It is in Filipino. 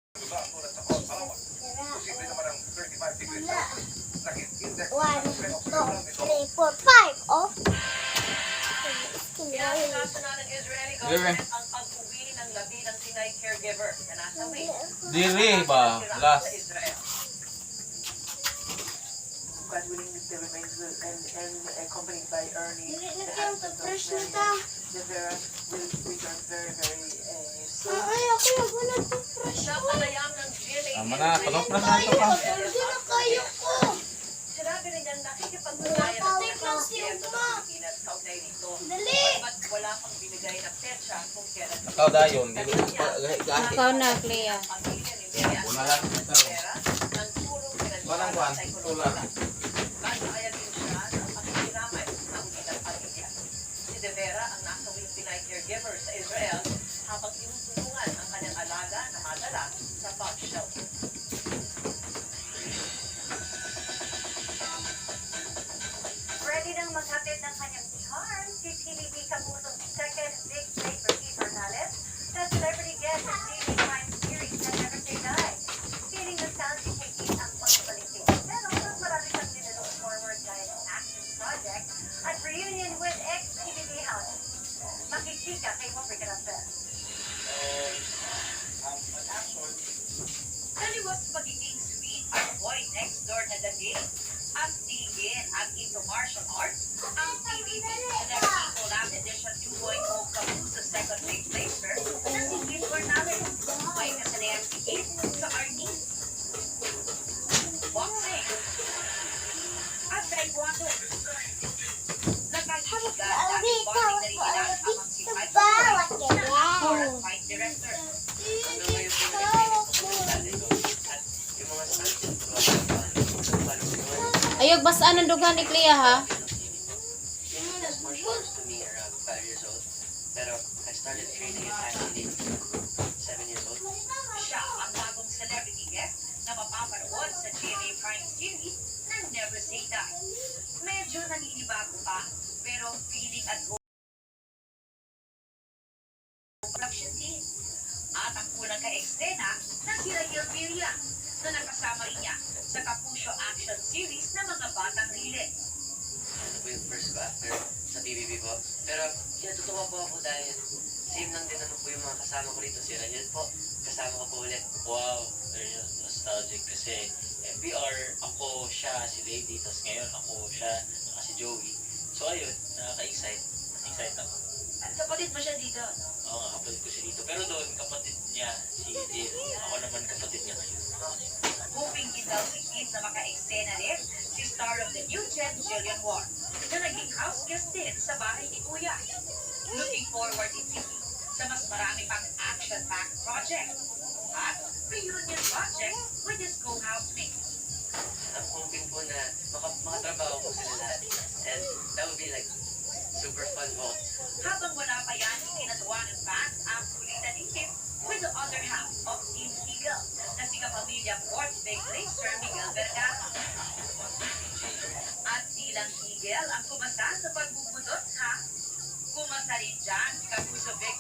One, two, three, four, five. Oh. Inaasahan na ng Israeli government ang pag-uwi ng labi ng Sinai caregiver na nasa wing. Diri ba? Last. Sa Israel. God willing, the remains and accompanied by Ernie, the husband of Devera, will return very, very soon. Ay, ako yung wala toothbrush. Sa palayam ng GMA. Tama na, panok na sa ito ka. Hindi na kayo ko. Sinabi rin niyang nakikipag-ugnayan ng Toothbrush yung ma. Pilipinas kaugnay nito. Dali. Ba't wala pang binigay na petsa kung kailan Ikaw dayon, dili Ikaw na, Clea. ang pamilya ni Mary Wala lang Ann ito. Rivera ng tulong pinansyal Walang kuwan, sa tula. ekonomiya. Nagkakaya din siya ng pakikiramay ng ilang pamilya. Si De Vera ang nasa wing Pinay caregiver sa Israel habang tinutulungan ang kanyang alaga na madala sa bus shelter. Ready nang maghatid ng kanyang charm si TVP Kabusong second big play for Steve Hernandez sa celebrity guest at TV Prime series na Never Say Die. Feeling nostalgic kay Keith ang pagbabalik niya. Pero mas marami siyang dinalook forward dahil ang action project at reunion with ex-TVP house. Makikika kay Jose Canapes. Taliwas pagiging sweet ang boy next door na daging at tigin at into martial arts, ang TVP Celebrity Collab Edition 2.0 Kabuso Second Big Placer na si Keith Hernandez. May kasanayan si Keith sa artist, boxing, at taekwondo. Nagkahiga dahil bonding na rin nila amang si Fight Bawat na yan. fight director. Ayog, basaan ang dugan ni Clea, ha? Martial arts to me around 5 years old. Pero I started training at actually 7 years old. Siya ang bagong celebrity guest na mapapanood sa GMA Prime series na Never Say Die. Medyo naninibago pa, pero feeling at go production team. At ang unang ka-eksena na si Rayel Villa na nakasama rin niya sa Kapuso Action Series na mga batang riles. Ito po yung first ko after sa TVB po. Pero natutuwa po ako dahil same lang din po yung mga kasama ko rito. Si Rayel po, kasama ko po ulit. Wow, very nostalgic kasi MBR, ako, siya, si Lady, tapos ngayon ako, siya, saka si Joey. So ayun, nakaka-excite. Excite ako. At kapatid mo siya dito. Oo nga, kapatid ko siya dito. Pero doon, kapatid niya, si Jill. Ako naman kapatid niya ngayon. Hoping din daw si Keith na maka-eksena rin si star of the new gen Jillian Ward na naging house guest din sa bahay ni Kuya. Looking forward din si Keith sa mas marami pang action-packed project at reunion project with his co-housemates. I'm hoping po na makatrabaho ko sila lahat. And that would be like super fun po. Habang wala pa yan, ikinatuwa ng fans ang kulitan ni Keith with the other half of Team Eagle na si kapamilya fourth big placer Miguel Vergara. At di lang Eagle ang kumasa sa pagbubudot ha, kumasa rin dyan si Kapuso Big